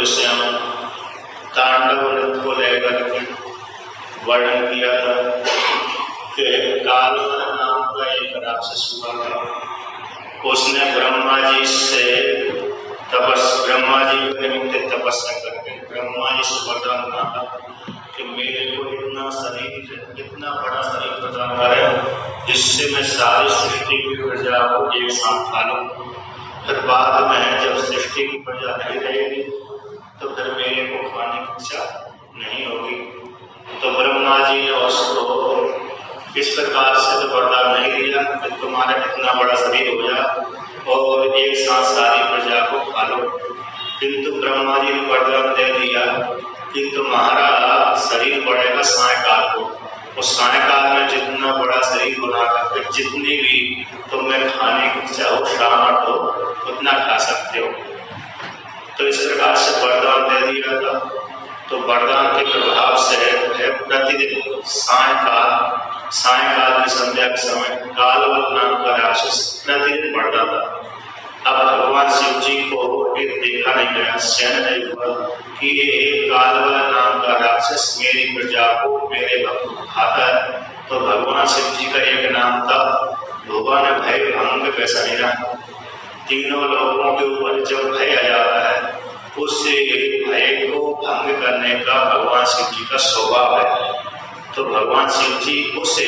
विषय में तांडव नृत्य को लेकर के वर्णन किया था कि कालवर नाम का एक राक्षस हुआ था। उसने ब्रह्मा जी से ब्रह्मा जी के निमित्त तपस्या करके ब्रह्मा जी से वरदान मांगा कि मेरे को इतना बड़ा शरीर प्रदान करे जिससे मैं सारी सृष्टि की प्रजा को एक साथ खा लूं। फिर बाद में जब सृष्टि की प्रजा नहीं रहेगी तो फिर मेरे को खाने की इच्छा नहीं होगी। तो ब्रह्मा जी ने उसको इस प्रकार से तो वरदान नहीं दिया कि तुम्हारा इतना बड़ा शरीर हो जा और एक साथ सारी प्रजा को खा लो, किंतु ब्रह्मा जी ने वरदान दे दिया कि तुम्हारा शरीर बढ़ेगा सायकाल को, और सायकाल में जितना बड़ा शरीर बना करके जितनी भी तुम्हें खाने की इच्छा हो शाम हो उतना खा सकते हो। तो इस प्रकार से वरदान दे दिया था। तो वरदान के प्रभाव से प्रतिदिन सायकाल की संध्या के समय कालवल नाम का राक्षस प्रतिदिन बढ़ता था। अब भगवान शिव जी को एक देखा नहीं गया, सहन नहीं हुआ कि ये कालवल नाम का राक्षस मेरी प्रजा को मेरे भक्त को खाता है। तो भगवान शिव जी का एक नाम था भगवान भय भंग पैसा। तीनों लोगों के ऊपर जब भय आ जाता है उससे भय को भंग करने का भगवान शिव जी का स्वभाव है। तो भगवान शिव जी उसे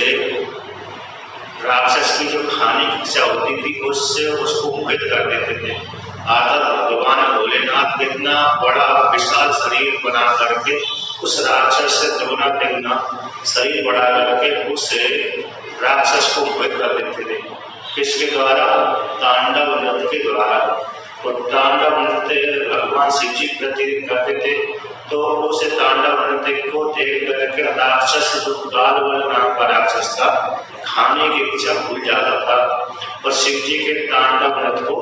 राक्षस की जो खाने की इच्छा होती थी उससे उसको मोहित कर देते थे। अर्थात भगवान भोलेनाथ कितना बड़ा विशाल शरीर बना करके उस राक्षस से दुगना तिगुना शरीर बढ़ा करके उसे राक्षस को मोहित कर देते थे। किसके द्वारा? तांडव नृत्य के द्वारा। और तांडव नृत्य भगवान शिव जी प्रतिदिन करते थे। तो उसे तांडव नृत्य को देख करके राक्षस जो कालवल नाम का राक्षस था खाने की इच्छा भूल जाता था और शिव जी के तांडव नृत्य को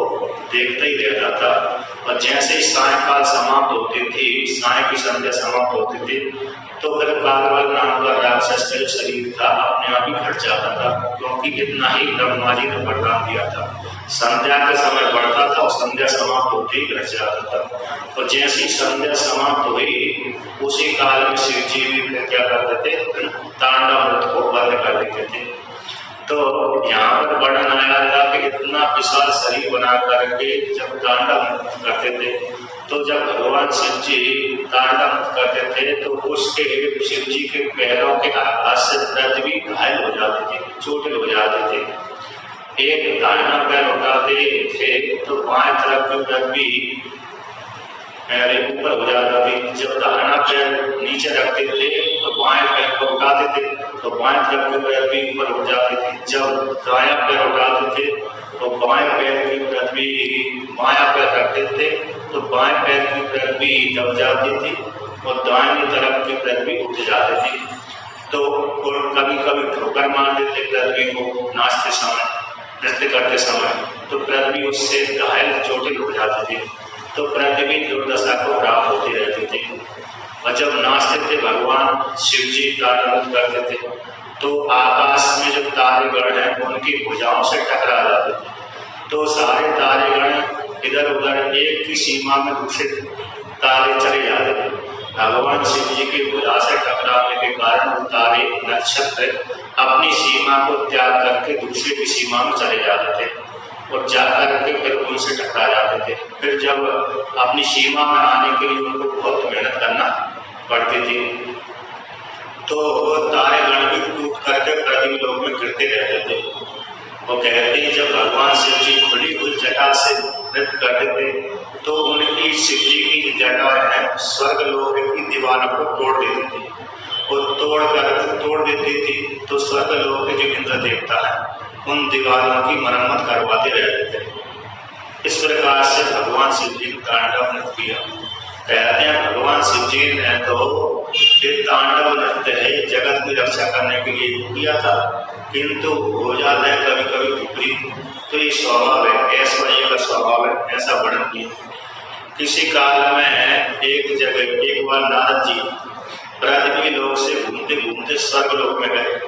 देखता ही रहता था। और जैसे ही सायकाल समाप्त होती थी, साय की संध्या समाप्त होती थी, तो फिर कालवल नाम का राक्षस का जो शरीर था अपने आप ही घट जाता था, क्योंकि इतना ही ब्रह्मा जी ने वरदान दिया था। संध्या के समय बढ़ता था और संध्या समाप्त होते ही घट जाता था। और जैसी संध्या समाप्त हुई उसी काल में शिव जी भी क्या करते थे? तांडव नृत्य को बंद कर देते थे। तो यहाँ पर वर्णन आया था कि इतना विशाल शरीर बना करके जब तांडव नृत्य करते थे, तो जब भगवान शिव जी तांडव नृत्य करते थे तो उसके शिव जी के पैरों के आघात से पृथ्वी घायल हो जाती थी, चोटिल हो जाते थे। एक दाहिना पैर उठाते थे तो बाएं तरफ की पृथ्वी ऊपर हो जाता थी। जब दाहिना पैर नीचे रखते थे तो बाएं पैर को उठाते थे तो बाएं तरफ की पृथ्वी ऊपर हो जाती थी। जब दायां पैर उठाते थे तो बाएं पैर की पृथ्वी, बायां पैर रखते थे तो बाएं पैर की पृथ्वी दब जाती थी और दाहिनी तरफ की पृथ्वी उठ जाती थी। तो कभी कभी ठोकर मार देते पृथ्वी को नाचते समय, नृत्य करते समय, तो पृथ्वी उससे घायल चोटिल हो जाती थी। तो पृथ्वी दुर्दशा को प्राप्त होती रहती थी। और जब नाचते थे भगवान शिव जी तांडव करते थे तो आकाश में जो तारेगण हैं उनकी भुजाओं से टकरा जाते थे। तो सारे तारेगण इधर उधर एक की सीमा में दूसरे तारे चले जाते थे। भगवान शिव जी की भुजा से टकराने के कारण वो तारे नक्षत्र अपनी सीमा को त्याग करके दूसरे की सीमा में चले जाते थे और जाकर के फिर उनसे टकरा जाते थे। फिर जब अपनी सीमा में आने के लिए उनको बहुत मेहनत करना पड़ती थी तो तारेगण भी टूट करके पृथ्वी लोक में गिरते रहते थे। वो कहते हैं जब भगवान शिव जी खुली हुई जटा से नृत्य करते थे तो उनकी शिव जी की जटा है स्वर्ग लोक की दीवारों को तोड़ देती थी और तोड़ देती थी। तो स्वर्ग लोक के जो इंद्र देवता है उन दीवारों की मरम्मत करवाते रहते थे। इस प्रकार से भगवान शिव जी ने तांडव नृत्य किया। कहते हैं भगवान शिव जी ने तो ये तांडव नृत्य है जगत की रक्षा करने के लिए किया था, किंतु हो जाता है कभी कभी विपरीत। तो ये स्वभाव है, ऐश्वर्य का स्वभाव है, ऐसा वर्णन किया। किसी काल में एक जगह एक बार नारद जी पृथ्वी लोक से घूमते घूमते स्वर्ग लोक में गए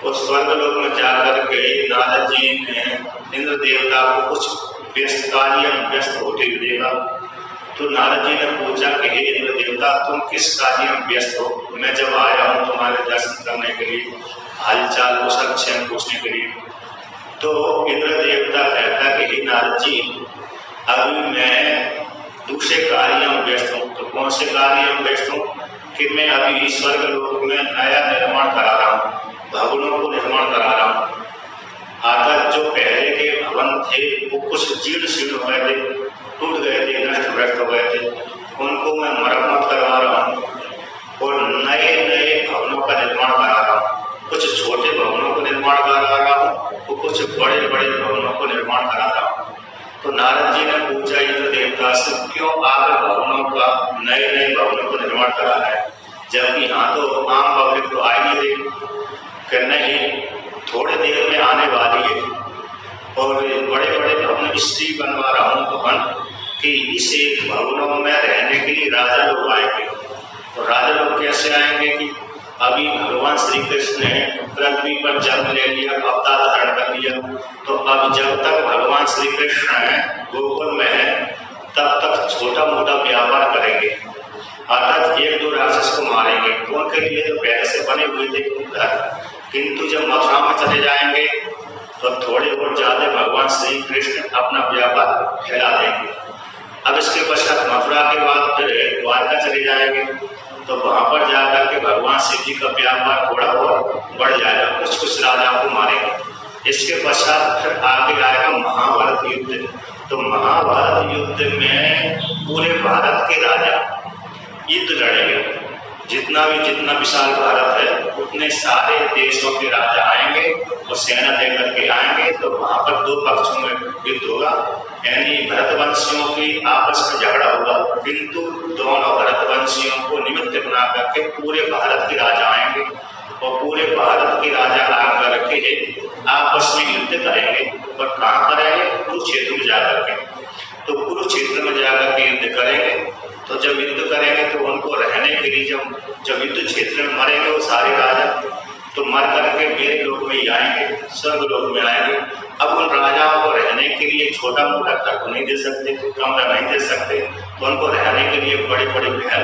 और स्वर्ग लोक में जाकर के नारद जी ने इंद्र देवता को कुछ व्यस्त होते हुए देखा। तो नारद जी ने पूछा कि हे इंद्र देवता, तुम किस कार्य में व्यस्त हो? मैं जब आया हूँ तुम्हारे दर्शन करने के लिए, हालचाल कुशल क्षेम पूछने के लिए। तो इंद्र देवता कहता कि हे नारद जी, अभी मैं दूसरे कार्य में व्यस्त हूँ। तो कौन से कार्य में व्यस्त हूँ? कि मैं अभी स्वर्ग लोक में नया निर्माण करा रहा हूँ, भवनों को निर्माण करा रहा हूँ। आकर जो पहले के भवन थे वो कुछ जीर्ण शीर्ण हो गए थे, टूट गए थे, नष्ट भ्रष्ट हो गए थे, उनको मैं मरम्मत करवा रहा हूँ और नए नए भवनों का निर्माण करा रहा हूँ। कुछ छोटे भवनों को निर्माण करा रहा हूँ और कुछ बड़े बड़े भवनों को निर्माण करा रहा हूँ। तो नारद जी ने पूछा इंद्र देवता से, क्यों आप भवनों का नए नए भवनों को निर्माण करा रहे हैं, जबकि यहाँ तो आम पब्लिक तो आ ही नहीं रही। नहीं, थोड़े देर में आने वाली है और बड़े बड़े भवन इसलिए बनवा रहा हूँ भवन कि इस भवनों में रहने के लिए राजा लोग आएंगे। तो राजा लोग कैसे आएंगे कि अभी भगवान श्री कृष्ण ने पृथ्वी पर जन्म ले लिया, अवतार धारण कर लिया, तो अब जब तक भगवान श्री कृष्ण गोकुल में है तब तक छोटा मोटा व्यापार करेंगे, अर्थात एक दो राक्षस को मारेंगे। उनके लिए तो पहले से बने हुए थे घर, किंतु जब मथुरा में चले जाएंगे तो थोड़े और ज्यादा भगवान श्री कृष्ण अपना व्यापार फैला देंगे। अब इसके पश्चात मथुरा के बाद फिर द्वारका चले जाएंगे, तो वहां पर जाकर के भगवान शिव जी का व्यापार थोड़ा और बढ़ जाएगा, कुछ कुछ राजाओं को मारेंगे। इसके पश्चात फिर आगे आएगा महाभारत युद्ध। तो महाभारत युद्ध में पूरे भारत के राजा युद्ध लड़ेंगे। जितना विशाल भारत है उतने सारे देशों के राजा आएंगे और सेना लेकर के आएंगे। तो वहां पर दो पक्षों में युद्ध होगा, यानी भरतवंशियों की आपस में झगड़ा होगा, किंतु दोनों भरतवंशियों को निमित्त बना करके पूरे भारत के राजा आएंगे और पूरे भारत के राजा आकर के आपस में युद्ध करेंगे। और कहाँ करेंगे? कुरुक्षेत्र में जाकर के। तो कुरुक्षेत्र में जाकर के युद्ध करेंगे। तो जब युद्ध करेंगे तो उनको रहने के लिए जब युद्ध क्षेत्र में मरेंगे वो सारे राजा, तो मर करके मेरे लोक में ही आएंगे, स्वर्ग लोक में आएंगे। अब उन राजाओं को रहने के लिए छोटा मोटा घर को नहीं दे सकते, कमरा नहीं दे सकते, तो उनको रहने के लिए बड़े बड़े महल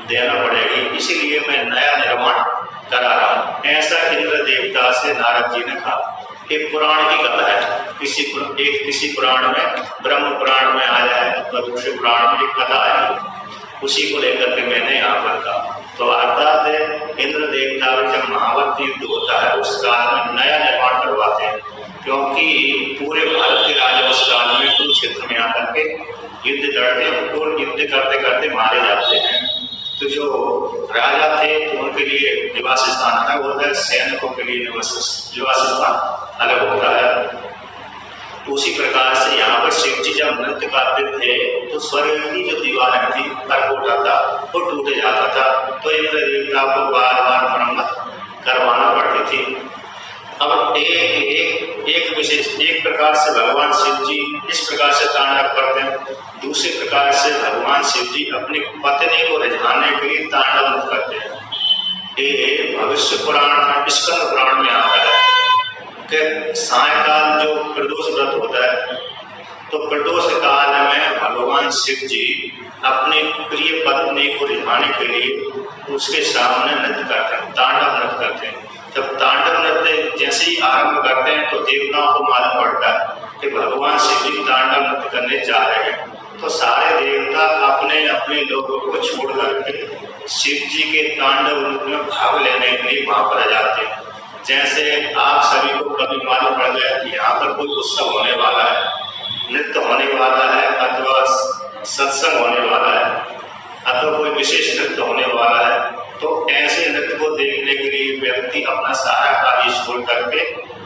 देना पड़ेगी। इसीलिए मैं नया निर्माण करा रहा हूँ। ऐसा इंद्र देवता से नारद जी ने कहा। एक पुराण की कथा है, किसी पुराण में, ब्रह्म पुराण में आया है, तो दूसरे पुराण में एक कथा है, उसी को लेकर के मैंने यहाँ पर कहा। तो अर्थात इंद्र देवता जब महाभारत युद्ध होता है उस काल में नया निर्माण करवाते हैं, क्योंकि पूरे भारत के राजा उस काल में कुरुक्षेत्र में आकर के युद्ध लड़ते हैं और युद्ध करते करते मारे जाते हैं। तो जो राजा थे तो उनके लिए निवास स्थान अलग होता है, सैनिकों के लिए निवास स्थान अलग होता है। उसी प्रकार से यहाँ पर शिव जी जब नृत्य करते थे तो स्वर्ग की जो दीवारें थी, परकोटा था, वो टूट जाता था। तो इंद्र देवता को बार बार मरम्मत करवाना पड़ती थी। अब एक प्रकार से भगवान शिव जी इस प्रकार से तांडव करते हैं, दूसरे प्रकार से भगवान शिव जी अपनी पत्नी को रिझाने के लिए तांडव करते हैं। ये भविष्य पुराण में, स्कंद पुराण में आता है कि सायकाल जो प्रदोष व्रत होता है, तो प्रदोष काल में भगवान शिव जी अपनी प्रिय पत्नी को रिझाने के लिए उसके सामने नृत्य करते हैं, तांडव नृत्य करते हैं। जब तांडव नृत्य जैसे ही आरंभ करते हैं तो देवताओं को मालूम पड़ता है कि भगवान शिव जी तांडव नृत्य करने जा रहे हैं। तो सारे देवता अपने अपने लोगों को छोड़ करके शिव जी के तांडव नृत्य में भाग लेने के लिए वहां पर आ जाते हैं। जैसे आप सभी को कभी मालूम पड़ गया कि यहाँ पर कोई उत्सव होने वाला है, नृत्य होने वाला है, अथवा सत्संग होने वाला है, अथवा कोई विशेष नृत्य होने वाला है, तो ऐसे नृत्य को देखने के लिए व्यक्ति अपना सारा कार्य छोड़ करके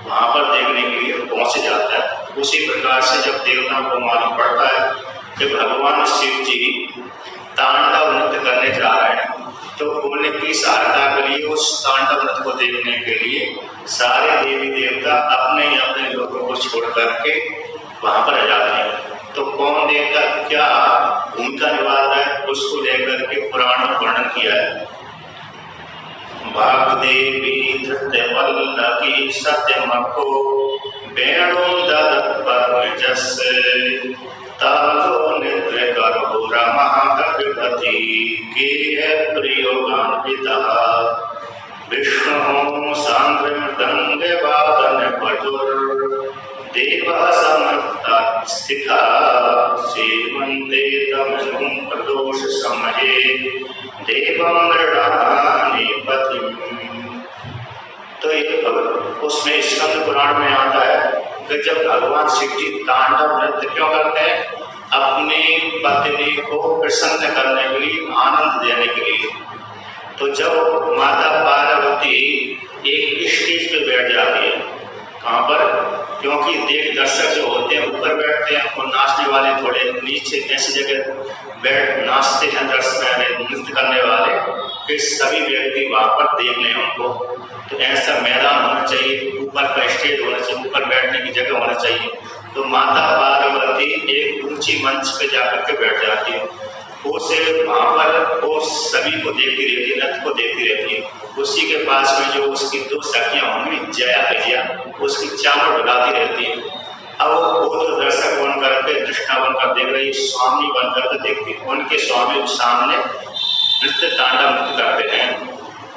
वहां पर देखने के लिए पहुंच जाता है। उसी प्रकार से जब देवताओं को मालूम पड़ता है कि भगवान शिव जी तांडव नृत्य करने जा रहे हैं, तो उनकी सहायता के लिए उस तांडव नृत्य को देखने के लिए सारे देवी देवता अपने अपने लोगों को छोड़ करके वहां पर आ जाते हैं। तो कौन देवता क्या भूमिका निभाता है उसको लेकर के पुराण में वर्णन किया है। भागदेवी धृत्य वल्लकी सत्यमखो वेणुं ददत् परमजस् तालो निद्र करो रमा भगवती के प्रियोगान्वितः विष्णु सांद्र मृदंग वादन पटुर देवः समर्था स्थिता सेवन्ते तमनुं प्रदोष समये देवं मृडानि पतिम्। तो ये उसमें स्कंद पुराण में आता है कि जब भगवान शिव जी तांडव नृत्य क्यों करते हैं? अपनी पत्नी को प्रसन्न करने के लिए, आनंद देने के लिए। तो जब माता पार्वती एक स्टेज पे बैठ जाती है, कहाँ पर? क्योंकि देख दर्शक जो होते हैं ऊपर बैठते हैं और नाचने वाले थोड़े नीचे ऐसी जगह बैठ नाचते हैं दर्शक नृत्य करने वाले, फिर सभी व्यक्ति वहां पर देख लें उनको। तो ऐसा मैदान होना चाहिए, ऊपर का स्टेज होना चाहिए, ऊपर बैठने की जगह होना चाहिए। तो माता पार्वती एक ऊंची मंच पे जाकर के बैठ जाती है, उसे वहां पर वो सभी को देखती रहती है, नृत्य को देखती रहती है। उसी के पास में जो उसकी दो सखियां होंगी जया विजया, उसकी चावल डुलाती रहती है। अब वो जो दर्शक बन करके दृष्टा बनकर देख रही, स्वामी बनकर के देखती, उनके स्वामी सामने नृत्य तांडव नृत्य करते हैं।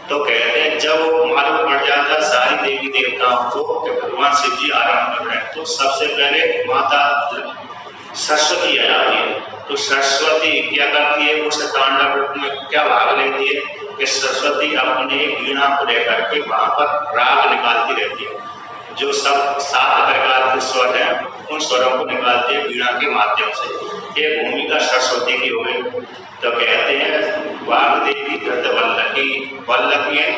तो कहते हैं जब मालूम पड़ जाता सारी देवी देवताओं को कि भगवान शिव जी आराम कर रहे हैं, तो सबसे पहले माता सरस्वती आ जाती है। तो सरस्वती क्या करती है? उस तांडव नृत्य में क्या भाग लेती है कि सरस्वती अपने वीणा को लेकर के वहां पर राग निकालती रहती है। जो सब 7 प्रकार के स्वर हैं उन स्वरों को निकालती है वीणा के माध्यम से। ये भूमिका सरस्वती की हो गई। तो कहते हैं वाग्देवी धृत वल्लकी है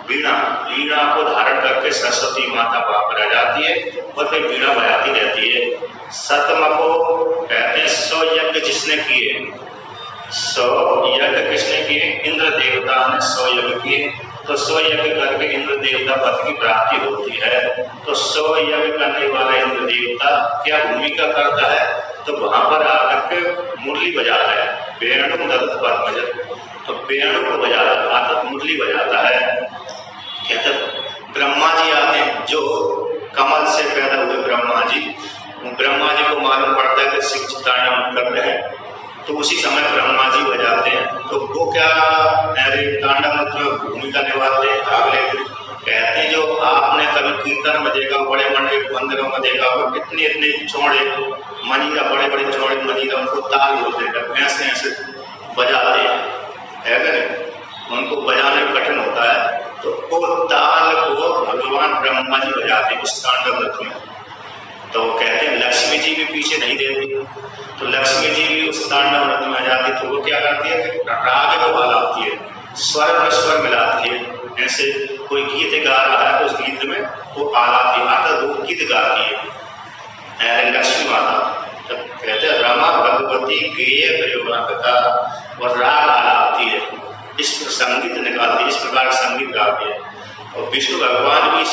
वीणा, वीणा को धारण करके सरस्वती माता वहां पर आ जाती है और फिर वीणा बजाती रहती है। सतम को कहते हैं 100 यज्ञ जिसने किए, 100 यज्ञ किसने किए? इंद्र देवता ने 100 यज्ञ किए। तो 100 यज्ञ करके इंद्र देवता पद की प्राप्ति होती है। तो 100 यज्ञ करने वाला इंद्र देवता क्या भूमिका करता है? तो वहां पर आकर के मुरली बजाता है, वेणु दत्त पद्मज। तो वेणु को बजाता है, मुरली बजाता है। कहते ब्रह्मा जी आते हैं, जो कमल से पैदा हुए ब्रह्मा जी, ब्रह्मा जी को मालूम पड़ता है कि शिव जी तांडव कर रहे हैं, तो उसी समय ब्रह्मा जी बजाते हैं। तो वो क्या तांडव में भूमिका निभाते हैं, भाग लेते हैं। कहते हैं जो आपने कभी कीर्तन में देखा, बड़े बड़े मंदिरों में देखा होगा, कितने इतने चौड़े मनीरा, बड़े बड़े चौड़े मनीरा, उनको ताल बोलते हैं, ऐसे ऐसे बजाते हैं, है नहीं? उनको बजाने में कठिन होता है। तो वो ताल को भगवान ब्रह्मा जी बजाते हैं उस तांडव नृत्य में। तो कहते हैं लक्ष्मी जी भी पीछे नहीं देती। तो लक्ष्मी जी भी उस तांडव नृत्य में आ जाती। तो वो क्या करती है कि राग को आलापती है, स्वर में स्वर मिलाती है। ऐसे कोई गीत गा रहा है तो उस गीत में वो आलापती है, वो गीत गाती है लक्ष्मी माता। तो कहते हैं रमा भगवती गेय प्रयोगान्विता, और राग आलापती है, इस संगीत निकालती है, इस प्रकार संगीत गाती है। और विष्णु भगवान भी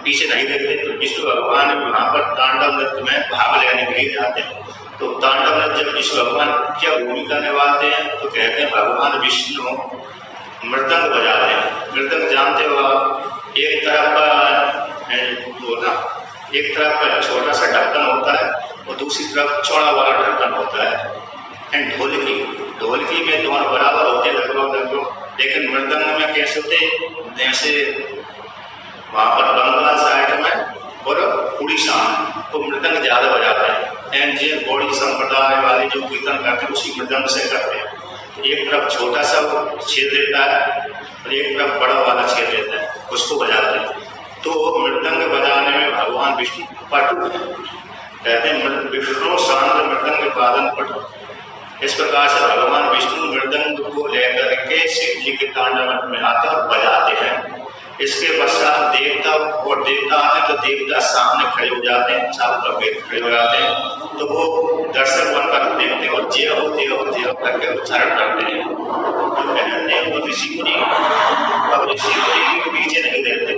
पीछे नहीं देखते। तो विष्णु भगवान वहां पर तांडव नृत्य में भाग लेने के लिए जाते हैं। तो तांडव नृत्य जब विष्णु भगवान क्या भूमिका निभाते हैं? तो कहते हैं भगवान विष्णु मृदंग बजाते हैं। मृदंग जानते हो आप? एक तरफ का छोटा सा ढक्कन होता है और दूसरी तरफ चौड़ा वाला ढक्कन होता है। एंड ढोलकी में दोनों बराबर होते लगभग, लेकिन मृदंग में कैसे होते? जैसे वहां पर बंगाल साइड में और उड़ीसा में तो मृदंग ज्यादा बजाते हैं। एंड ये गौड़ी संप्रदाय वाले जो कीर्तन करते हैं उसी मृदंग से करते हैं। एक तरफ छोटा सा छेद देता है और एक तरफ बड़ा वाला छेद देता है, उसको बजाते हैं। तो मृदंग बजाने में भगवान विष्णु पटु है। कहते हैं विष्णु शांत मृदंग वादन पटु। इस प्रकार से भगवान विष्णु मृदंग को लेकर के शिव जी के तांडव में आते और बजाते हैं। इसके पश्चात देवता और देवता आते हैं, तो देवता सामने खड़े हो जाते हैं, चारों तरफ खड़े हो जाते हैं। तो वो दर्शक बनकर देखते हैं और जय हो जय हो जय हो करके उच्चारण करते हैं। तो कहते हैं वो ऋषि मुनि, अब ऋषि मुनि के पीछे नहीं रहते।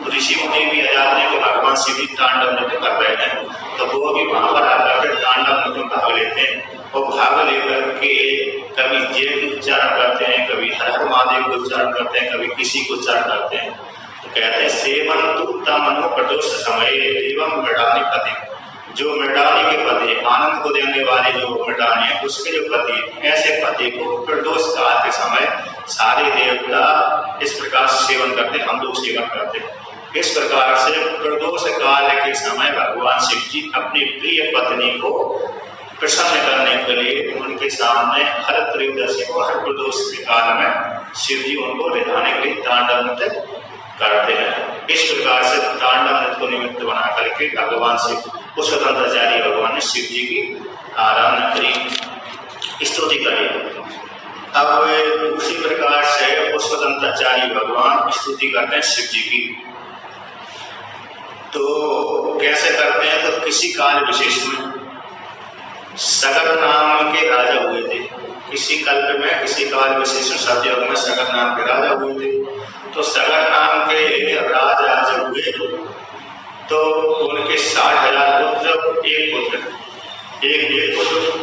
तो ऋषि मुनि भी आ जाते हैं कि भगवान शिव जी तांडव नृत्य कर रहे हैं, तो वो भी वहां पर आकर के तांडव नृत्य में भाग लेते हैं। और भाग लेकर के कभी जय को उच्चारण करते हैं, कभी हर हर महादेव को उच्चारण करते हैं, कभी किसी को उच्चारण करते हैं। तो कहते हैं सेवन तु तमनो प्रदोष समय एवं मृडानि पति, जो मृडानी के पति, आनंद को देने वाले जो मृडानी है उसके जो पति, ऐसे पति को प्रदोष काल के समय सारे देवता इस प्रकार से सेवन करते, हम लोग सेवन करते। इस प्रकार से प्रदोष काल के समय भगवान शिव जी अपनी प्रिय पत्नी को प्रसन्न करने के लिए उनके सामने हर त्रयोदशी को, हर प्रदोष के काल में शिव जी उनको रिझाने के लिए तांडव नृत्य करते हैं। इस प्रकार से तांडव नृत्य को निमित्त बना करके भगवान शिव, पुष्पदंताचार्य भगवान ने शिव जी की आराधना करी, स्तुति करी। अब उसी प्रकार से पुष्पदंताचार्य भगवान स्तुति करते हैं शिव जी की। तो कैसे करते हैं? तो किसी काल विशेष में सगर नाम के राजा हुए थे, किसी कल्प में, किसी काल विशेष में सतयुग में सगर नाम के राजा हुए थे। तो सगर नाम के राजा जब हुए तो उनके 60,000 पुत्र, एक पुत्र,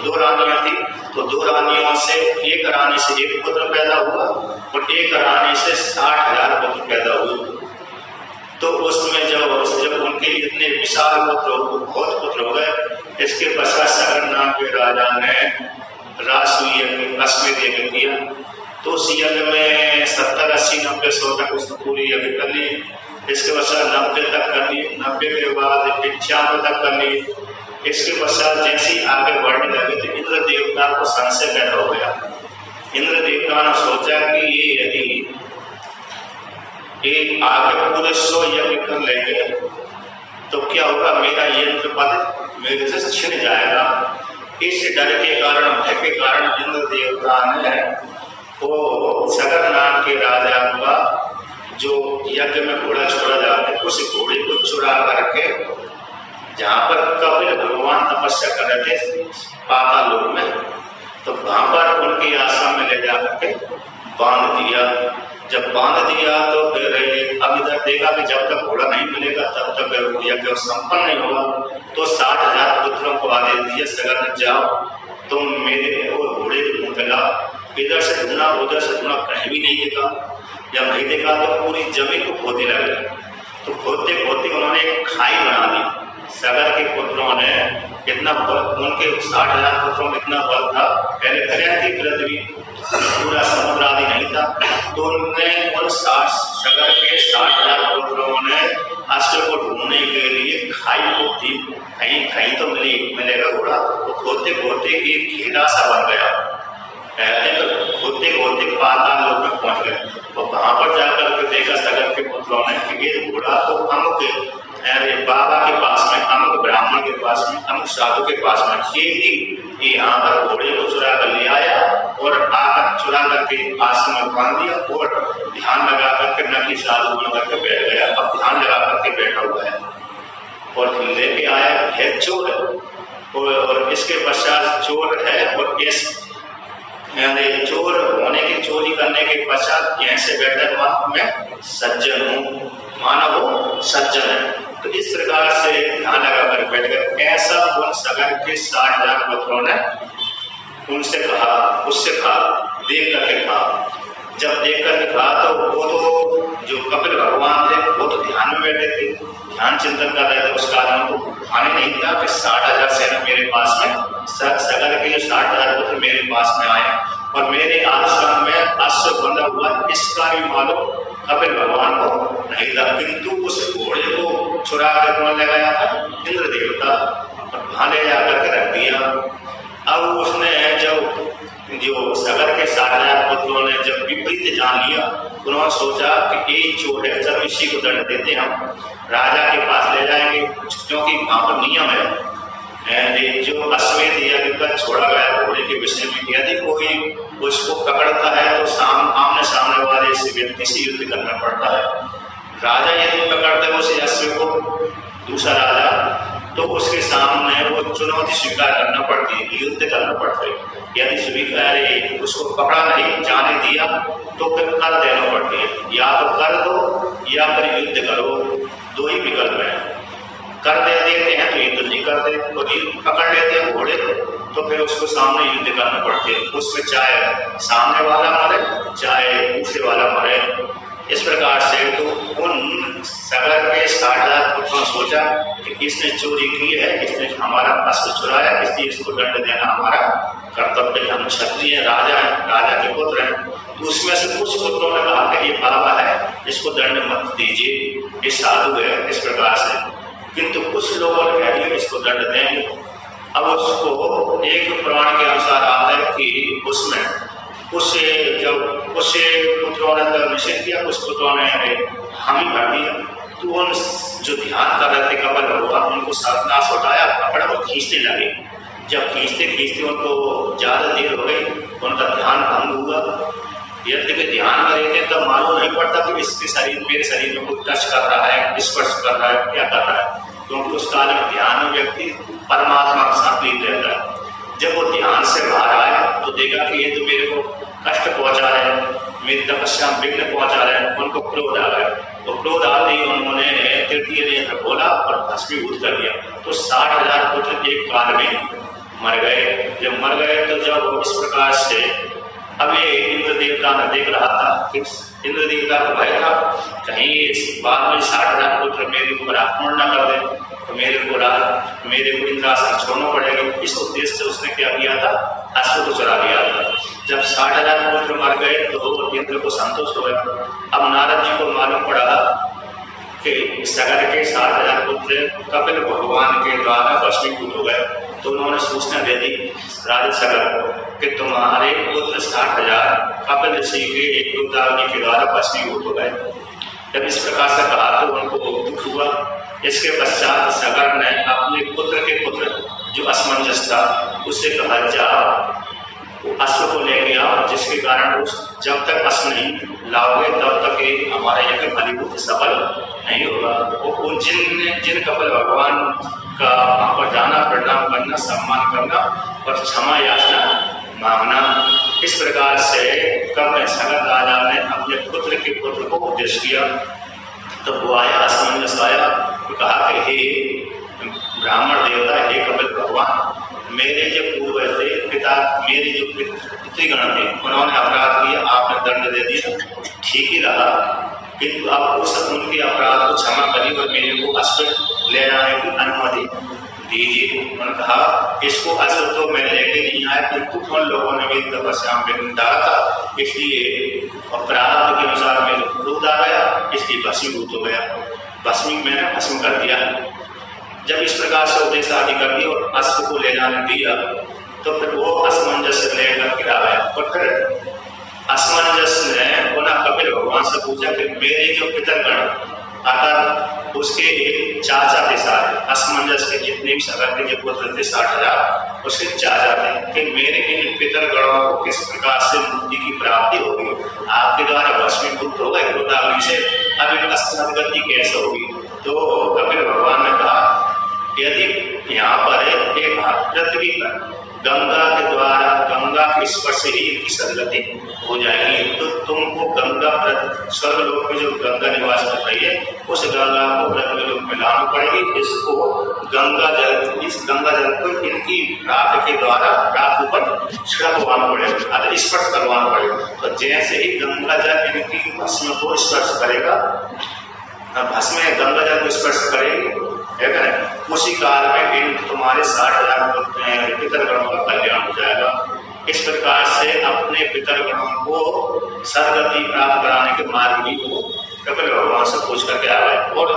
2 रानियां थी। तो 2 रानियों से एक रानी से एक पुत्र पैदा हुआ और एक रानी से 60,000 पुत्र पैदा हुए। तो उसमें जब उनके इतने विशाल पुत्र, बहुत पुत्र हो गए, इसके पश्चात सगर नाम के राजा ने रासु यज्ञ, अश्वमेध यज्ञ किया। तो उस यज्ञ में 70, 80, 90, 100 तक उसने पूरी यज्ञ कर ली। इसके पश्चात 90 तक कर ली, 90 के बाद 95 तक कर ली। इसके पश्चात जैसे आगे बढ़ने लगे तो इंद्र देवता को संशय पैदा हो गया। इंद्र देवता ने सोचा कि ये यदि आगे पूरे 100 यज्ञ कर लेंगे तो क्या होगा, मेरा यंत्र पद मेरे से छिन जाएगा। इस डर के कारण, भय के कारण इंद्र देवता ने वो सगर नाम के राजा का जो यज्ञ में घोड़ा छोड़ा जाता है, उस घोड़े को चुरा करके जहाँ पर कपिल भगवान तपस्या कर रहे थे पाताल लोक में, तो वहां पर उनके आश्रम में ले जाकर के बांध दिया। जब बांध दिया तो फिर अब इधर देखा कि जब तक घोड़ा नहीं मिलेगा तब तक यज्ञ संपन्न नहीं होगा। तो 60,000 पुत्रों को आदेश दिया, सगर ने जाओ तुम मेरे और घोड़े को ढूंढ लाओ। इधर से ढूंढा, उधर से ढूंढा, कहीं भी नहीं देखा। जब नहीं देखा तो पूरी जमीन को खोदने लगे। तो खोदते खोदते उन्होंने एक खाई बना दी। सगर के पुत्रों ने इतना बल, उनके 60,000 पुत्रों में इतना बल था, पहले दरिया थी पृथ्वी, पूरा समुद्र आदि नहीं था। तो उन्होंने उन सगर के 60,000 पुत्रों ने अश्व को ढूंढने के लिए खाई को दी। कहीं तो मिलेगा घोड़ा। तो खोदते खोदते एक घेरा सा बन गया। खोदते खोदते पाताल लोक में पहुंच गए। तो वहां पर जाकर के देखा सगर के पुत्रों ने कि ये घोड़ा तो अमुक बाबा के पास में, अमुक ब्राह्मण के पास में, अमुक साधु के पास में, ये यहाँ पर घोड़े को चुरा कर ले आया और आकर चुरा करके आश्रम में बांध दिया और ध्यान लगा करके नकली साधु बन करके बैठ गया। अब ध्यान लगा करके बैठा हुआ है और लेके आया है चोर है। और इसके पश्चात चोर है और इस चोर होने की चोरी करने के पश्चात ऐसे बैठे वहां मैं सज्जन हूँ, मानव हूँ, सज्जन है। तो इस प्रकार से ध्यान लगा कर बैठ गए। ऐसा उन सगर के 60,000 पुत्रों ने उनसे कहा, उससे कहा, देख करके कहा। जब देख करके कहा तो वो तो जो कपिल भगवान थे वो तो ध्यान में बैठे थे, ध्यान चिंतन कर रहे थे। उसका उनको भाने नहीं था कि 60,000 सेना मेरे पास में, सगर के जो 60,000 पुत्र मेरे पास में आए और मेरे आश्रम में अश्व बंधा हुआ, इसका भी मालूम कपिल भगवान को नहीं था। किंतु उस घोड़े को चुरा कर कौन ले गया था? इंद्र देवता, और भाले जाकर के रख दिया। अब उसने जब जो सगर के 60,000 पुत्रों ने जब विपरीत जान लिया, उन्होंने सोचा कि ये चोर है, चलो इसी को दंड देते हम, राजा के पास ले जाएंगे, क्योंकि वहां पर नियम है जो अश्वमेध यज्ञ का छोड़ा गया घोड़े के विषय में, यदि कोई उसको पकड़ता है तो आमने सामने वाले से व्यक्ति से युद्ध करना पड़ता है। राजा यदि पकड़ते है उस अश्व को, दूसरा राजा, तो उसके सामने वो चुनौती स्वीकार करना पड़ती है, युद्ध करना पड़ता है। यदि स्वीकार उसको पकड़ा नहीं, जाने दिया, तो फिर कर देना पड़ती है, या तो कर दो या फिर युद्ध करो, 2 ही विकल्प है। कर देते हैं तो युद्ध नहीं करते, और पकड़ लेते हैं घोड़े तो फिर उसको सामने युद्ध करना पड़ते है। उसमें चाहे सामने वाला मरे चाहे दूसरे वाला मरे, इस प्रकार से तो उन सगर के 60,000 पुत्रों ने सोचा कि किसने चोरी की है, किसने हमारा अश्व चुराया, इसलिए इसको दंड देना हमारा कर्तव्य है। हम क्षत्रिय राजा है, राजा के पुत्र हैं। तो उसमें से कुछ पुत्रों ने कहा कि ये बाबा है, इसको दंड मत दीजिए, ये साधु है, इस प्रकार से। किंतु कुछ लोगों ने कह दिया इसको दंड देंगे। अब उसको एक पुराण के अनुसार आता है कि उसमें जब उसे पुत्रों ने निषेध किया, कुछ पुत्रों ने हामी भर दिया। तो उन जो ध्यान कर रहे थे कपिल भगवान, उनको सर्वनाश उठाया, पकड़ा और खींचने लगे। जब खींचते खींचते उनको ज्यादा देर हो गई, उनका ध्यान भंग हुआ। यदि के ध्यान में रहते तब मालूम नहीं पड़ता कि इसके शरीर मेरे शरीर में कुछ टच कर रहा है, स्पर्श कर रहा है, क्या कर रहा है, क्योंकि उस काल में ध्यान में व्यक्ति परमात्मा के साथ लीन रहता है। जब वो ध्यान से बाहर आए तो देखा कि ये तो मेरे को कष्ट पहुंचा रहे हैं, मेरी तपस्या में विघ्न पहुंचा रहे हैं। उनको क्रोध आ गया, तो क्रोध आते ही उन्होंने तृतीय नेत्र खोला और भस्मीभूत कर दिया। तो 60,000 पुत्र एक काल में मर गए। जब मर गए तो जब इस प्रकार से अब ये इंद्र देवता ने देख रहा था, इंद्र देवता को भय था कहीं इस बाद में 60,000 पुत्र मेरे ऊपर आक्रमण न कर दे, तो मेरे को इंद्रासन छोड़ना पड़ेगा। इस उद्देश्य से उसने क्या किया था, अश्व को चुरा लिया था। जब 60,000 पुत्र मर गए तो इंद्र को संतोष हो गया। अब नारद जी को मालूम पड़ा कि सगर के 60,000 पुत्र कपिल भगवान के द्वारा भस्मीभूत हो गए। तो उन्होंने सूचना दे दी राजा सगर को कि तुम्हारे पुत्र 60,000 कपिल ऋषि के एक दूतावली के द्वारा भस्मीभूत हो गए। जब इस प्रकार से कहा तो उनको दुख हुआ। इसके पश्चात सगर ने अपने पुत्र के पुत्र जो असमंजस था उससे कहा, जाओ अश्व को लेके आओ, जिसके कारण जब तक अश्व नहीं लाओगे तब तक हमारा यज्ञ फलीभूत सफल नहीं होगा। वो जिन कपिल भगवान का वहां पर जाना, प्रणाम करना, सम्मान करना और क्षमा याचना मांगना। इस प्रकार से कब सगर राजा ने अपने पुत्र के पुत्र को उपदेश किया। तो वो आया, असमंजस आया, तो कहा कि हे ब्राह्मण देवता, हे कपिल भगवान, मेरे जो पूर्वज थे, पिता मेरे जो पितृगण थे, उन्होंने अपराध किया, आपने दंड दे दिया, ठीक ही रहा। किंतु आप उनके अपराध को क्षमा करिए और मेरे को अश्व ले जाने की अनुमति दीजिए। उन्होंने कहा इसको अश्व तो मैं लेके नहीं आया, किंतु उन लोगों ने मेरी तपस्या में डाला था, इसलिए अपराध के अनुसार मेरे क्रोध आ गया, इसलिए भस्मीभूत हो गया। मैंने भस्म कर दिया। जब इस प्रकार से उपदेश आदि कर दिया और अश्व को ले जाने दिया, तो फिर वो असमंजस लेकर के आ गया। और फिर असमंजस ने पुनः कपिल भगवान से पूछा कि मेरे जो पितरगण अगर उसके एक चाचा थे, सारे असमंजस के जितने भी सगर के जो पुत्र थे 60,000, उसके चाचा थे, कि मेरे इन पितरगणों को किस प्रकार से मुक्ति की प्राप्ति होगी, आपके द्वारा भस्मीभूत हो गए क्रोधाग्नि से, अब इनका सदगति कैसे होगी। तो कपिल भगवान ने कहा यदि यहाँ पर एक पृथ्वी पर गंगा के स्पर्श से ही इनकी सदगति हो जाएगी, तो तुमको स्वर्गलोक में जो गंगा निवास कर रही है, उस गंगा को पृथ्वी लोक में लाना पड़ेगी। इसको इस गंगा जल को इनकी राख के द्वारा राख ऊपर छिड़कवाना पड़ेगा, अगर स्पर्श करवाना पड़ेगा। तो जैसे ही गंगा जल इनकी भस्म को स्पर्श करेगा, भस्म गंगा जल को स्पर्श करेगी, उसी काल में इन तुम्हारे 60,000 पितरगणों का कल्याण हो जाएगा। इस प्रकार से अपने पितरगणों को सदगति प्राप्त कराने के मार्ग भी वो कपिल भगवान से पूछ करके आ गए और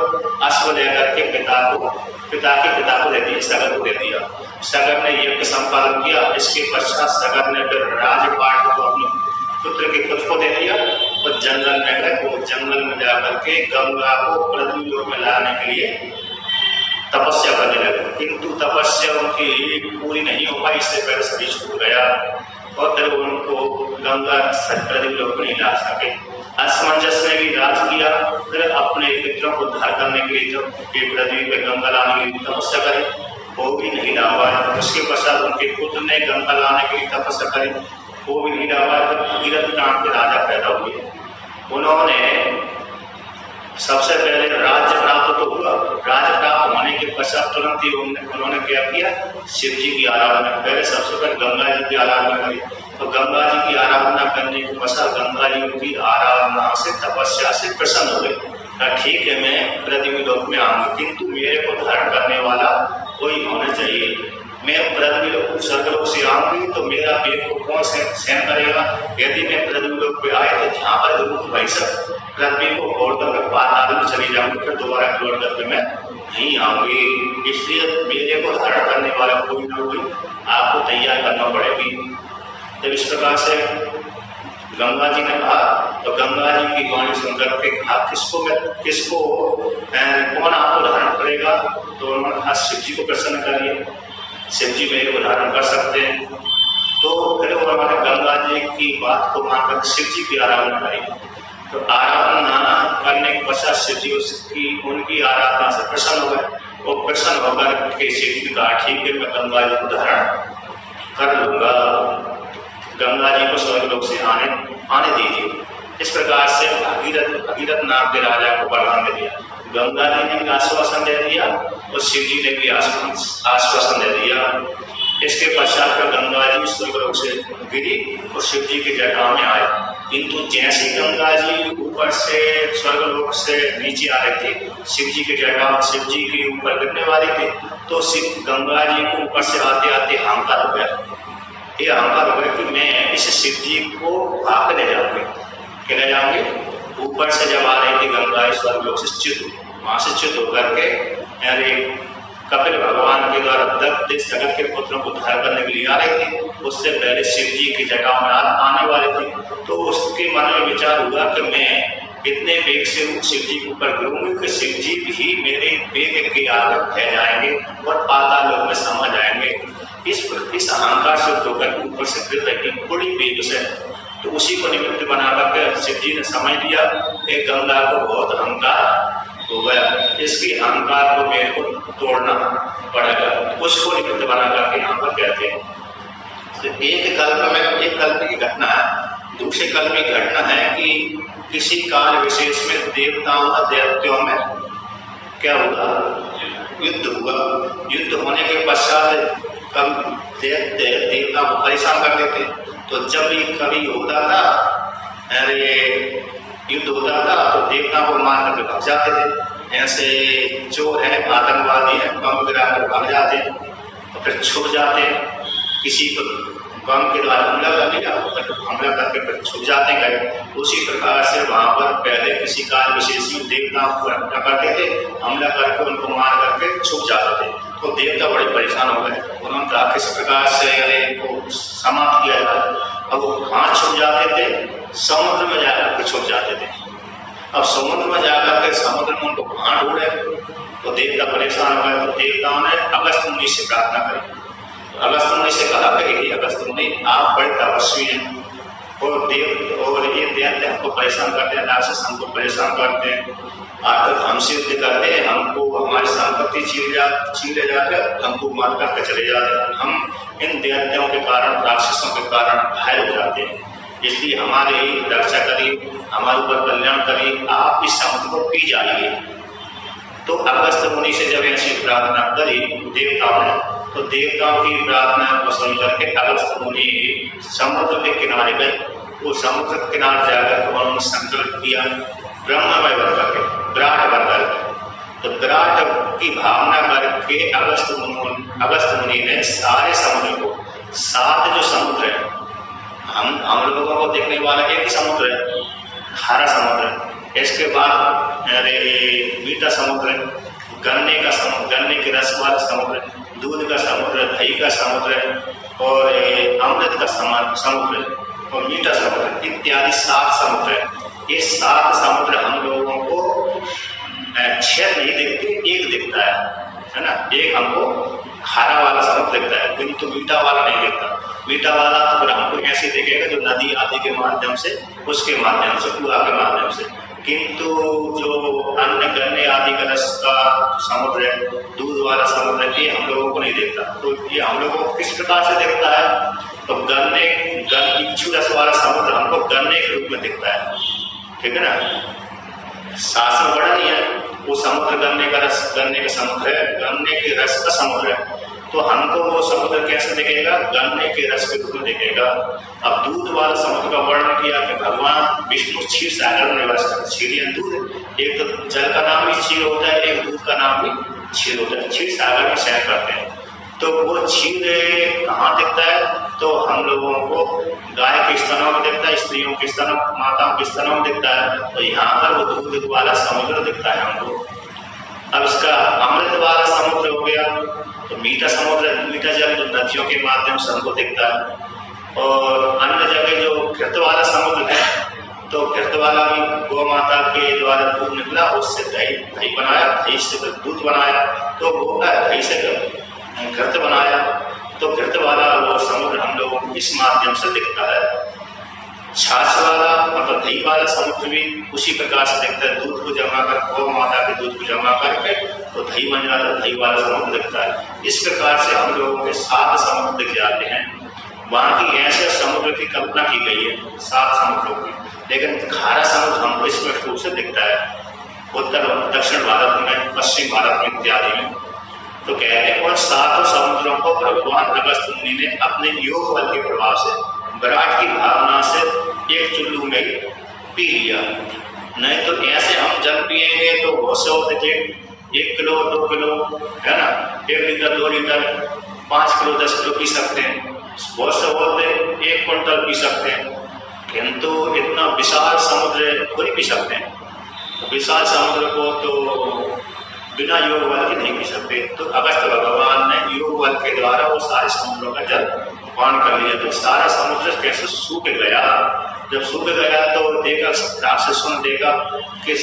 अश्व लेकर के पिता के पिता को दे दिया, सगर को दे दिया। सगर ने यज्ञ संपादन किया। इसके पश्चात सगर ने फिर राजपाट को अपने पुत्र के पुत्र को दे दिया और जंगल में गए। वो जंगल में जाकर के गंगा को पृथ्वी लोक में लाने के लिए तपस्या करने लगे, किंतु तपस्या उनकी पूरी नहीं हो पाई, इससे पहले शरीर छूट गया और फिर उनको गंगा पृथ्वी लोक नहीं ला सके। असमंजस ने भी राज किया, फिर अपने पितरों को उद्धार करने के लिए जब पृथ्वी पे गंगा लाने के लिए तपस्या करे, वो भी नहीं ला पाया। उसके पश्चात उनके पुत्र ने गंगा लाने के लिए तपस्या करी, वो भी नहीं ला पाया। तो भगीरथ नाम के राजा पैदा हुए। उन्होंने सबसे पहले राज्य प्राप्त तो हुआ, राज्य प्राप्त होने के पश्चात तुरंत ही उन्होंने क्या किया, शिव जी की आराधना। पहले सबसे पहले गंगा जी की आराधना करी, तो गंगा जी की आराधना करने के पश्चात गंगा जी की आराधना से, तपस्या से प्रसन्न हो गए। ठीक है, मैं पृथ्वी लोक में आऊंगी, किंतु मेरे को धारण करने वाला कोई होना चाहिए। मैं पृथ्वी लोक स्वर्गलोक से आऊंगी तो मेरा पेट को कौन सहन करेगा? यदि मैं पृथ्वी लोक पे आए तो जहाँ पर गुरु भाई सब पृथ्वी को छोड़कर मैं पाताल में चली जाऊंगी, फिर दोबारा लौट करके मैं नहीं आऊंगी। इसलिए मेरे को धारण करने वाला कोई ना कोई आपको तैयार करना पड़ेगी। जब इस प्रकार से गंगा जी ने कहा तो गंगा जी की वाणी सुनकर के कहा किसको कौन आपको धारण करेगा? तो उन्होंने कहा शिव जी को प्रसन्न करिए, शिव जी मेरे को धारण कर सकते हैं। तो फिर उन्होंने गंगा जी की बात को मानकर शिव जी की आराधना करी। तो आराधना करने के पश्चात शिव जी उनकी आराधना से प्रसन्न हो गए। वो प्रसन्न होकर के शिव जी कहा ठीक है, मैं गंगा जी को धारण कर लूंगा, गंगा जी को स्वर्गलोक से आने दीजिए। इस प्रकार से भगीरथ नाम के राजा को वरदान दे दिया। गंगा जी ने भी आश्वासन दे दिया और शिव जी ने भी आश्वासन दे दिया। इसके पश्चात गंगा जी स्वर्गलोक से गिरी और शिव जी की जटा में आए। किंतु जैसे गंगा जी ऊपर से स्वर्गलोक से नीचे आ रहे थे, शिव जी की जटा शिव जी के ऊपर गिरने वाली थी, तो गंगा जी को ऊपर से आते आते अहंकार हो गया। ये अहंकार हो गया कि मैं इस शिव जी को भाग ले जाऊंगी, ले जाऊंगे। ऊपर से जब आ रही थी गंगा स्वर्गलोक से च्युत, वहां से च्युत होकर के अरे कपिल भगवान के द्वारा देश जगत के पुत्रों को उद्धार करने के लिए आ रही थी। उससे पहले शिव जी की जटा में आने वाले थे। तो उसके मन में विचार हुआ कि मैं इतने वेग से शिव जी के ऊपर गिरूंगी कि शिव जी भी मेरे वेग के आगे फैल जाएंगे और पाताल लोक में समा जाएंगे। इस अहंकार से होकर ऊपर से गिर रही बड़ी वेग से, तो उसी को निमित्त बनाकर के शिव जी ने समझ लिया कि गंगा को बहुत अहंकार हो गया, इसकी अहंकार को मेरे को तोड़ना पड़ेगा। उसको निमित्त बना करके यहाँ पर कहते हैं। तो एक कल्प की घटना है। दूसरे कल्प की घटना है कि किसी काल विशेष में देवताओं और दैत्यों में क्या हुआ, युद्ध हुआ। युद्ध होने के पश्चात देवता को परेशान करते थे। तो जब भी कभी होता था, अरे युद्ध होता था, तो देवता को मार करके भाग जाते थे। ऐसे चोर हैं, आतंकवादी हैं, बम गिरा कर भाग जाते हैं और फिर छुप जाते हैं। किसी को बम के द्वारा हमला कर लिया, हमला करके फिर छुप जाते गए। उसी प्रकार से वहां पर पहले किसी काल विशेष में देवताओं को हत्या करते थे, हमला करके उनको मार करके छुप जाते थे। तो देवता बड़े परेशान हो गए। उन्होंने कहा किस प्रकार से इनको समाप्त किया जाए। अब वो कहाँ छुप जाते थे? समुद्र में जाकर के छुप जाते थे। अब समुद्र में जाकर के समुद्र में उनको कहाँ ढूंढे? तो देवता परेशान हो गए। तो देवताओं ने अगस्त मुनि से प्रार्थना करी। अगस्त मुनि से कहा कि अगस्त मुनि आप बड़े तपस्वी हैं और ये दैत्य हमको परेशान करते हैं, राक्षस हमको परेशान करते हैं, आप हमसे युद्ध करते हैं, हमको हमारी संपत्ति छीन जाकर हमको मार करके चले जाते हैं। हम इन दैत्यों के कारण, राक्षसों के कारण घायल हो जाते हैं। इसलिए हमारी रक्षा करिए, हमारे ऊपर कल्याण करिए, आप इस समुद्र को पी जाइए। तो अगस्त मुनि से जब ऐसी प्रार्थना करी देवताओं ने, तो देवताओं की प्रार्थना को सुन करके अगस्त मुनि समुद्र के किनारे गए। वो समुद्र के किनारे जाकर उन्होंने संकल्प किया ब्रह्ममय बन करके, विराट बन करके। तो विराट की भावना करके अगस्त मुनि ने सारे समुद्र को, 7 जो समुद्र है, हम लोगों को देखने वाला एक ही समुद्र है, खारा समुद्र है। इसके बाद मीठा समुद्र है, गन्ने का समुद्र, गन्ने के रस वाला समुद्र है, दूध का समुद्र, दही का समुद्र है और अमृत का समुद्र है और मीठा समुद्र इत्यादि 7 समुद्र है। ये 7 समुद्र हम लोगों को 6 नहीं दिखते, एक दिखता है ना। एक हमको खारा वाला समुद्र दिखता है, किंतु मीठा वाला नहीं दिखता। मीठा वाला तो फिर हमको ऐसे दिखेगा जो नदी आदि के माध्यम से, उसके माध्यम से, कुआ के माध्यम से। किंतु जो अन्य गन्ने आदि का रस का समुद्र है, दूध वाला समुद्र है, ये हम लोगों को नहीं दिखता। तो ये हम लोगों को किस प्रकार से दिखता है? तो इच्छु रस वाला समुद्र हमको गन्ने के रूप में दिखता है, ठीक है ना। शास्त्र वर्णन है वो समुद्र गन्ने का समुद्र है, गन्ने के रस का समुद्र है। तो हमको वो समुद्र कैसे दिखेगा? गन्ने के रस के रूप में दिखेगा। अब दूध वाला समुद्र का वर्णन किया कि भगवान विष्णु क्षीर सागर में निवास करते। क्षीर यानी दूध, एक तो जल का नाम भी क्षीर होता है, एक दूध का नाम भी क्षीर होता है। क्षीर सागर में शयन करते हैं। तो वो क्षीर कहाँ दिखता है? तो हम लोगों को गाय के स्तनों में दिखता है, स्त्रियों के स्तनों, माताओं के स्तनों में दिखता है। तो यहाँ पर वो दूध वाला समुद्र दिखता है हमको। अब इसका अमृत वाला समुद्र हो गया, तो मीठा समुद्र, मीठा जल जो नदियों के माध्यम से हमको दिखता है। और अन्य जगह जो घृत वाला समुद्र है, तो घृत वाला भी गौ माता के द्वारा दूध निकला, उससे दही बनाया, दही से दूध बनाया, तो वो दही से घृत बनाया। तो घृत वाला वो समुद्र हम लोगों को इस माध्यम से दिखता है। छाछ वाला मतलब दही वाला समुद्र भी उसी प्रकार से दिखता है। दूध को जमा कर, गौ माता के दूध को जमा करके तो दही बन जाता है, दही वाला समुद्र दिखता है। इस प्रकार से हम लोगों के 7 समुद्र दिख जाते हैं। वहां की ऐसे समुद्र की कल्पना की गई है 7 समुद्रों की, लेकिन खारा समुद्र हमको स्पष्ट रूप से दिखता है उत्तर दक्षिण भारत में, पश्चिम भारत में इत्यादि में। तो कहते हैं उन 7 समुद्रों को भगवान अगस्त्य मुनि ने अपने योग बल के प्रभाव से, विराट की भावना से एक चुल्लू में पी लिया। नहीं तो ऐसे हम जल पिएंगे तो बहुत से होते थे, 1 किलो 2 किलो है ना, 1 litre 2 litre 5 kilo 10 kilo P सकते हैं। बहुत से होते 1 क्विंटल पी सकते हैं, किंतु इतना विशाल समुद्र को नहीं पी सकते हैं। तो विशाल समुद्र को तो बिना योग बल के नहीं पी सकते। तो अगस्त्य भगवान ने योग बल के द्वारा वो सारे समुद्रों का जल पान कर लिया। तो सारा समुद्र कैसे सूख गया। जब सूख गया तो देखा राक्षसों ने देखा कि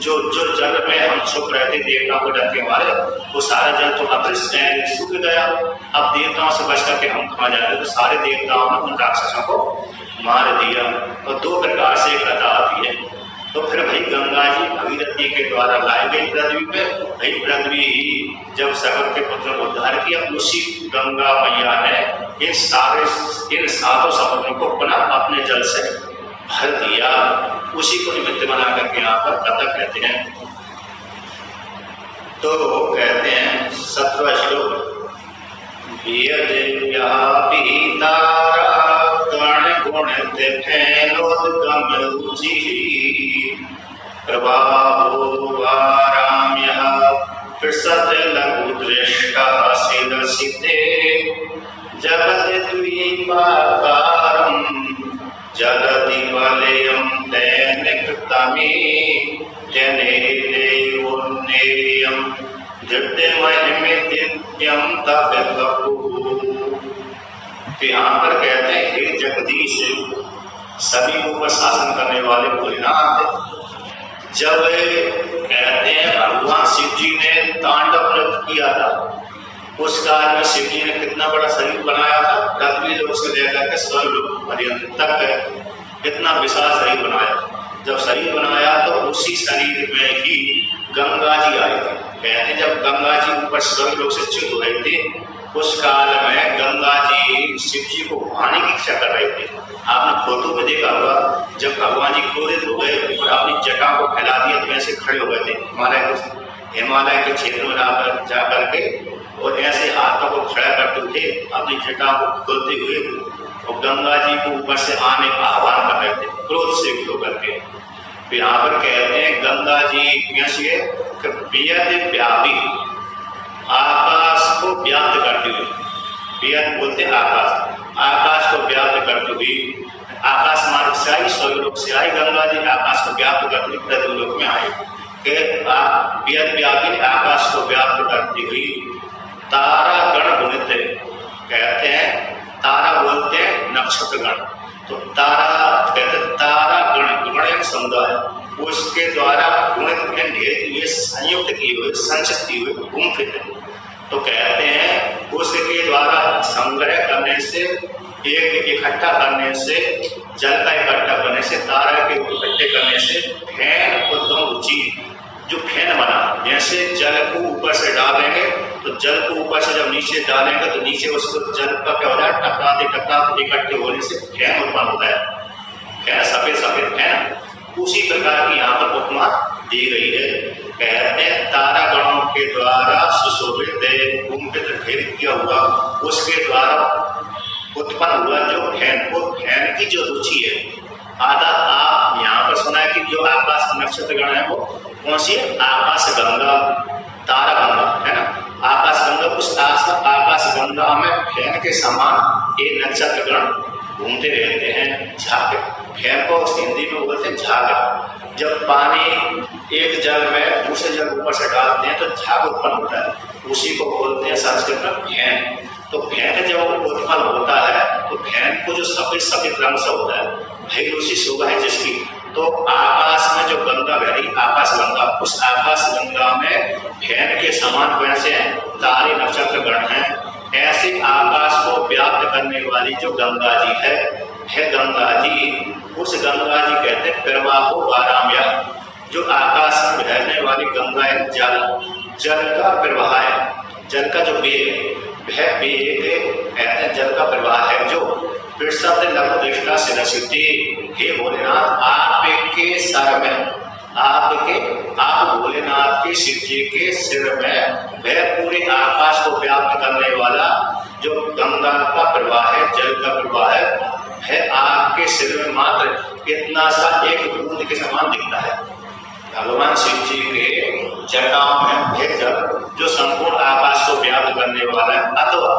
जो जल में हम छुप रहे थे देवताओं को डर के मारे, वो सारा जल तो अदृश्य सूख गया। अब देवताओं से बच करके हम कहाँ जाते? तो सारे देवताओं ने उन राक्षसों को मार दिया। और 2 प्रकार से कथा आती है। तो फिर भाई गंगा जी भगीरथी के द्वारा लाई गई पृथ्वी पे। भाई पृथ्वी ही जब सगर के पुत्र को उद्धार किया, उसी गंगा मैया ने इन 7 समुद्रों को पुनः अपने जल से भर दिया। उसी को निमित्त बना करके यहाँ पर कथा कहते हैं। तो कहते हैं 7वां श्लोक, प्रभावो वाराम्यः प्रसद लघु दृष्टा सिदसिते जगति द्वीपाकारं जगति वलयं दैनिकतमे जनेदेवोन्नेयं धृतिमहिमित्यं तद्वपुः। तो यहाँ पर कहते हैं हे जगदीश, सभी को शासन करने वाले भोलेनाथ। जब कहते हैं भगवान शिव जी ने तांडव नृत्य किया था, उस काल में शिव जी ने कितना बड़ा शरीर बनाया था, पृथ्वी लोक से लेकर के स्वर्ग पर्यंत तक इतना विशाल शरीर बनाया। जब शरीर बनाया तो उसी शरीर में ही गंगा जी आए थे। कहते हैं जब गंगा जी ऊपर स्वर्ग लोक से च्युत हुए थे, उस काल में गंगा जी शिव जी को भाने की इच्छा कर रहे थे। आपने फोटो में देखा होगा, जब भगवान जी क्रोधित हो गए और अपनी जटा को फैला दिया तो ऐसे खड़े हो गए थे हिमालय के क्षेत्र में जा करके, और ऐसे हाथों को खड़ा करते थे अपनी जटा को खोलते हुए, और गंगा जी को ऊपर से आने का आह्वान कर रहे थे क्रोध से होकर के। फिर यहाँ पर कहते हैं गंगा जी कैसे व्यापी, आकाश को व्याप्त करते हुए, बेहद बोलते आकाश को व्याप्त करते हुए, आकाश मार्ग से आई, स्वर्गलोक से आई गंगा जी, आकाश को व्याप्त करते हुए पृथ्वीलोक में आए। बेहद व्यापी आकाश को व्याप्त करती हुई तारा गण गुणित, कहते हैं तारा बोलते हैं नक्षत्र गण। तो तारा कहते हैं तारा गण समुदाय, उसके द्वारा गुणित हुए, संयुक्त किए हुए, संचित किए हुए घूमते हैं। तो कहते हैं उसके द्वारा संग्रह करने से, एक इकट्ठा करने से, जल का इकट्ठा करने से, तारा के इकट्ठे करने से फैन उद्गम रुचि, जो फैन बना, जैसे जल को ऊपर से डालेंगे तो जल को ऊपर से जब नीचे डालेंगे तो नीचे उसको जल का क्या होता है, टकराते इकट्ठे होने से फैन उत्पन्न होता है, फैन सफेद फैन। उसी प्रकार की यहाँ पर उपमा दी गई है। कहते हैं तारा गणों के द्वारा सुशोभित कुंभित ढेर किया हुआ उसके द्वारा उत्पन्न हुआ जो फैन, वो फैन की जो रुचि है। आधा आप यहाँ पर सुना है कि जो आकाश नक्षत्र गण है वो कौन सी है? आकाश गंगा, तारा गंगा है ना। आकाश गंगा, उस आकाश गंगा में फैन के समान ये नक्षत्र गण घूमते रहते हैं। झाग, फैन को हिंदी में बोलते हैं झाग। जब पानी एक जल में दूसरे जल ऊपर से डालते हैं तो झाग उत्पन्न होता है, उसी को बोलते हैं संस्कृत में फैन। तो फैन जब उत्पन्न होता है तो फैन को जो सफेद सफेद रंग से होता है, भाई उसी शोभा है जिसकी। तो आकाश में जो गंगा बहरी, आकाश गंगा, उस आकाश गंगा में फैन के समान वैसे तारे नक्षत्र गण हैं। ऐसे आकाश को व्याप्त करने वाली जो गंगा जी है गंगा जी। उस गंगा जी कहते हैं प्रवाहो वाराम्या। जो आकाश में बहने वाली गंगा है, जल का प्रवाह है, जल का जो वेग, वह वेग कहते हैं जल का प्रवाह है। जो पृष्ठ लघु दृष्टा से रचिती, हे भोलेनाथ आपके सर में, आप भोलेनाथ के शिव जी के सिर में वह पूरे आकाश को व्याप्त करने वाला जो गंगा का प्रवाह है, जल का प्रवाह है आपके सिर में मात्र इतना सा एक बूंद के समान दिखता है। भगवान शिव जी के जटाओं में वह जल जो संपूर्ण आकाश को व्याप्त करने वाला है, अथवा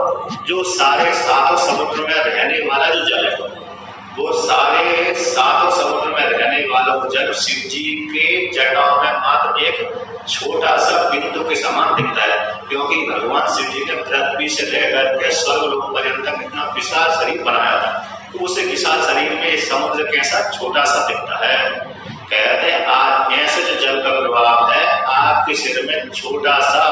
जो सारे सातों समुद्र में रहने वाला जो जल है, वो सारे सातों समुद्र में रहने वाला वो जल शिव जी के जटाओं में मात्र एक छोटा सा बिंदु के समान दिखता है। क्योंकि भगवान शिव जी ने पृथ्वी से लेकर के स्वर्गलोक पर्यंत इतना विशाल शरीर बनाया था, तो उस विशाल शरीर में समुद्र कैसा छोटा सा दिखता है। कहते हैं आज ऐसे जो जल का प्रभाव है आपके सिर में छोटा सा